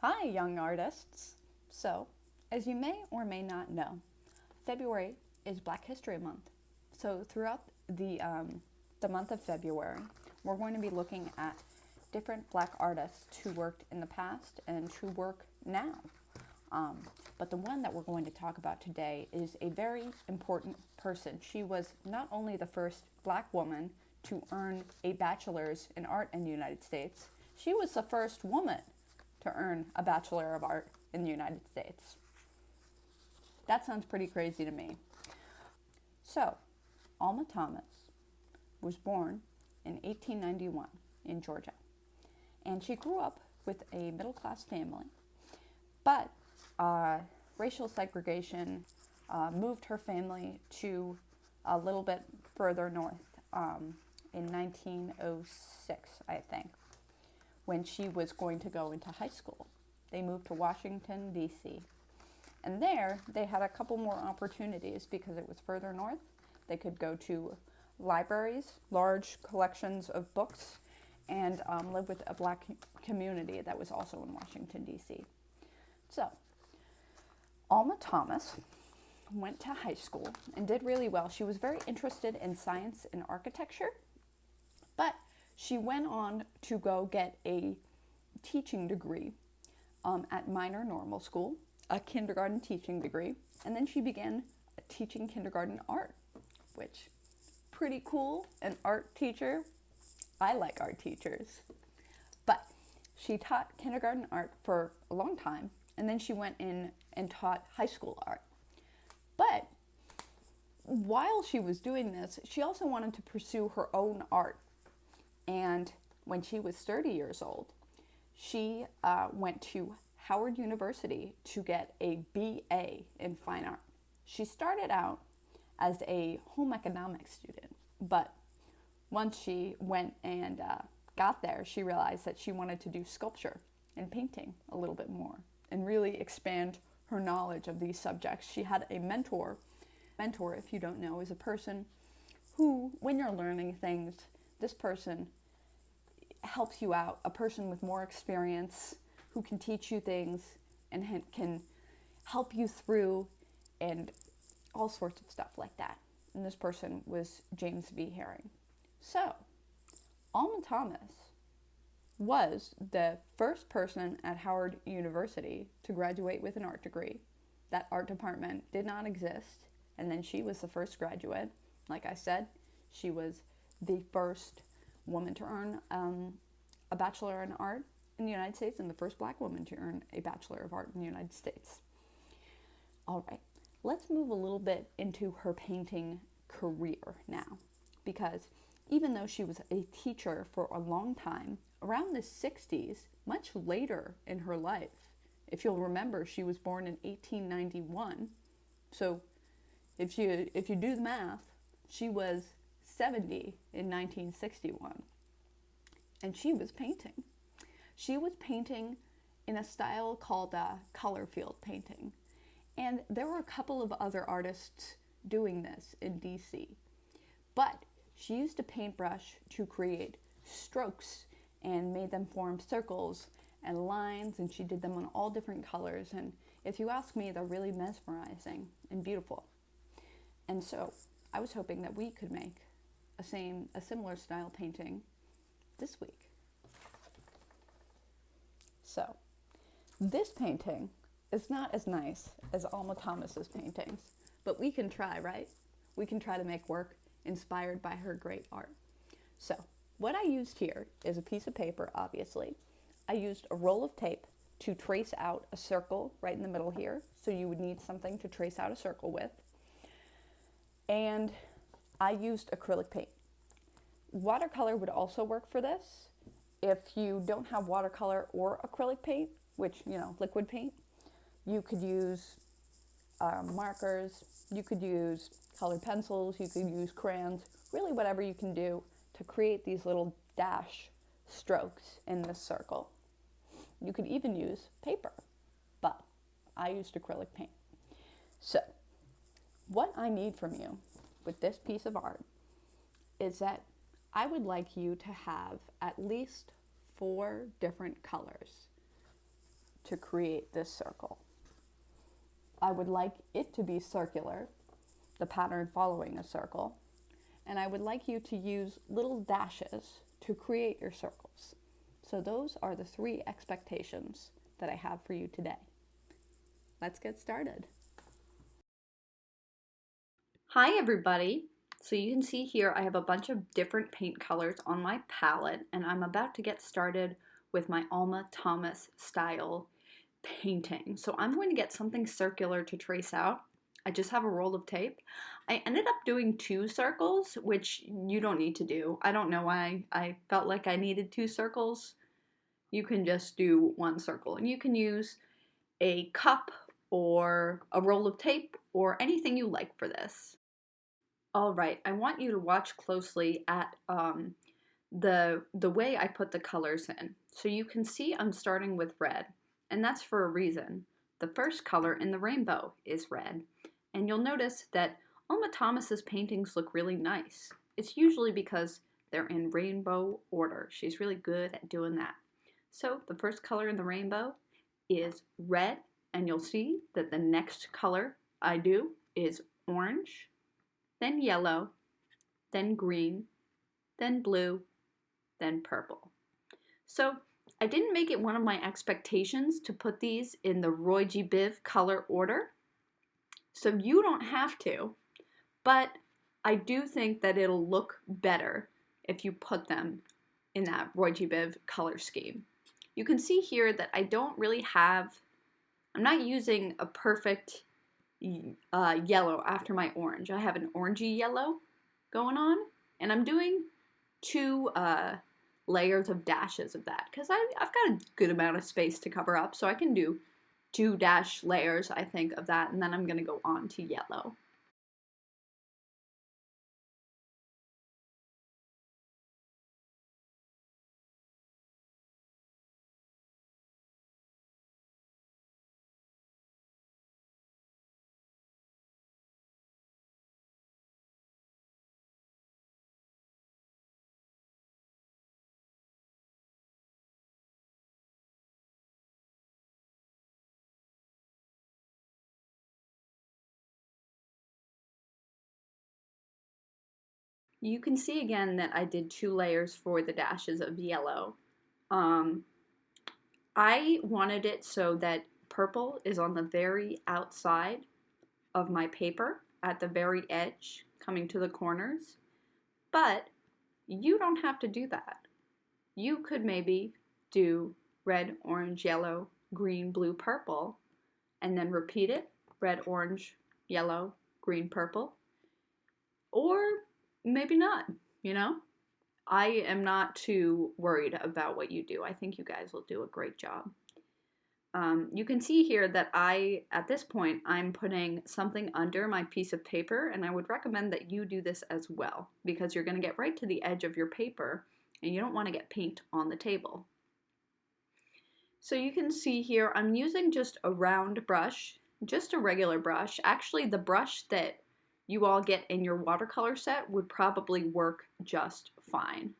Hi, young artists. So, as you may or may not know, February is Black History Month. So, throughout the month of February, we're going to be looking at different Black artists who worked in the past and who work now. But the one that we're going to talk about today is a very important person. She was not only the first Black woman to earn a bachelor's in art in the United States, she was the first woman to earn a Bachelor of Art in the United States. That sounds pretty crazy to me. So, Alma Thomas was born in 1891 in Georgia. And she grew up with a middle-class family. But racial segregation moved her family to a little bit further north in 1906, I think, when she was going to go into high school. They moved to Washington, D.C. And there, they had a couple more opportunities because it was further north. They could go to libraries, large collections of books, and live with a Black community that was also in Washington, D.C. So, Alma Thomas went to high school and did really well. She was very interested in science and architecture, but she went on to go get a teaching degree at Minor Normal School, a kindergarten teaching degree, and then she began teaching kindergarten art, which pretty cool. An art teacher. I like art teachers. But she taught kindergarten art for a long time, and then she went in and taught high school art. But while she was doing this, she also wanted to pursue her own art. And when she was 30 years old, she went to Howard University to get a BA in fine art. She started out as a home economics student, but once she went and got there, she realized that she wanted to do sculpture and painting a little bit more and really expand her knowledge of these subjects. She had a mentor. Mentor, if you don't know, is a person who, when you're learning things, this person helps you out, a person with more experience who can teach you things and can help you through and all sorts of stuff like that. And this person was James V. Herring. So, Alma Thomas was the first person at Howard University to graduate with an art degree. That art department did not exist, and then she was the first graduate. Like I said, she was the first woman to earn a Bachelor in Art in the United States and the first Black woman to earn a Bachelor of Art in the United States. All right, let's move a little bit into her painting career now, because even though she was a teacher for a long time, around the 60s, much later in her life, if you'll remember, she was born in 1891, so if you do the math, she was 70 in 1961, and she was painting. She was painting in a style called color field painting, and there were a couple of other artists doing this in DC, but she used a paintbrush to create strokes and made them form circles and lines, and she did them on all different colors, and if you ask me, they're really mesmerizing and beautiful. And so I was hoping that we could make a similar style painting this week. So, this painting is not as nice as Alma Thomas's paintings, but we can try, right? We can try to make work inspired by her great art. So, what I used here is a piece of paper, obviously. I used a roll of tape to trace out a circle right in the middle here, so you would need something to trace out a circle with. And I used acrylic paint. Watercolor would also work for this. If you don't have watercolor or acrylic paint, which, liquid paint, you could use markers, you could use colored pencils, you could use crayons, really whatever you can do to create these little dash strokes in this circle. You could even use paper, but I used acrylic paint. So, what I need from you with this piece of art is that I would like you to have at least 4 different colors to create this circle. I would like it to be circular, the pattern following a circle, and I would like you to use little dashes to create your circles. So those are the 3 expectations that I have for you today. Let's get started. Hi everybody! So you can see here I have a bunch of different paint colors on my palette, and I'm about to get started with my Alma Thomas style painting. So I'm going to get something circular to trace out. I just have a roll of tape. I ended up doing 2 circles, which you don't need to do. I don't know why I felt like I needed 2 circles. You can just do 1 circle, and you can use a cup or a roll of tape or anything you like for this. All right, I want you to watch closely at the way I put the colors in. So you can see I'm starting with red, and that's for a reason. The first color in the rainbow is red, and you'll notice that Alma Thomas's paintings look really nice. It's usually because they're in rainbow order. She's really good at doing that. So the first color in the rainbow is red, and you'll see that the next color I do is orange, then yellow, then green, then blue, then purple. So I didn't make it one of my expectations to put these in the Roy G. Biv color order, so you don't have to, but I do think that it'll look better if you put them in that Roy G. Biv color scheme. You can see here that I don't really have, I'm not using a perfect yellow after my orange. I have an orangey yellow going on, and I'm doing 2 layers of dashes of that because I've got a good amount of space to cover up, so I can do 2 dash layers, I think, of that, and then I'm going to go on to yellow. You can see again that I did 2 layers for the dashes of yellow. I wanted it so that purple is on the very outside of my paper at the very edge, coming to the corners, but you don't have to do that. You could maybe do red, orange, yellow, green, blue, purple, and then repeat it, red, orange, yellow, green, purple, or maybe not, you know? I am not too worried about what you do. I think you guys will do a great job. You can see here that at this point, I'm putting something under my piece of paper, and I would recommend that you do this as well, because you're going to get right to the edge of your paper, and you don't want to get paint on the table. So you can see here, I'm using just a round brush, just a regular brush. Actually, the brush that you all get in your watercolor set would probably work just fine.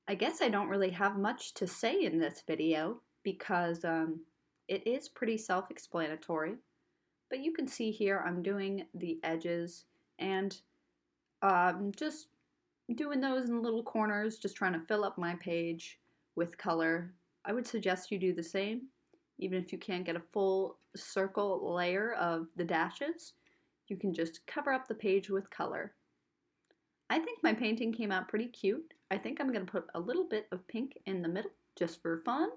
I guess I don't really have much to say in this video because it is pretty self-explanatory. But you can see here I'm doing the edges and just doing those in little corners, just trying to fill up my page with color. I would suggest you do the same. Even if you can't get a full circle layer of the dashes, you can just cover up the page with color. I think my painting came out pretty cute. I think I'm going to put a little bit of pink in the middle just for fun.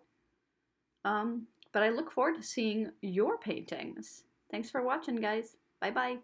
But I look forward to seeing your paintings. Thanks for watching, guys. Bye-bye.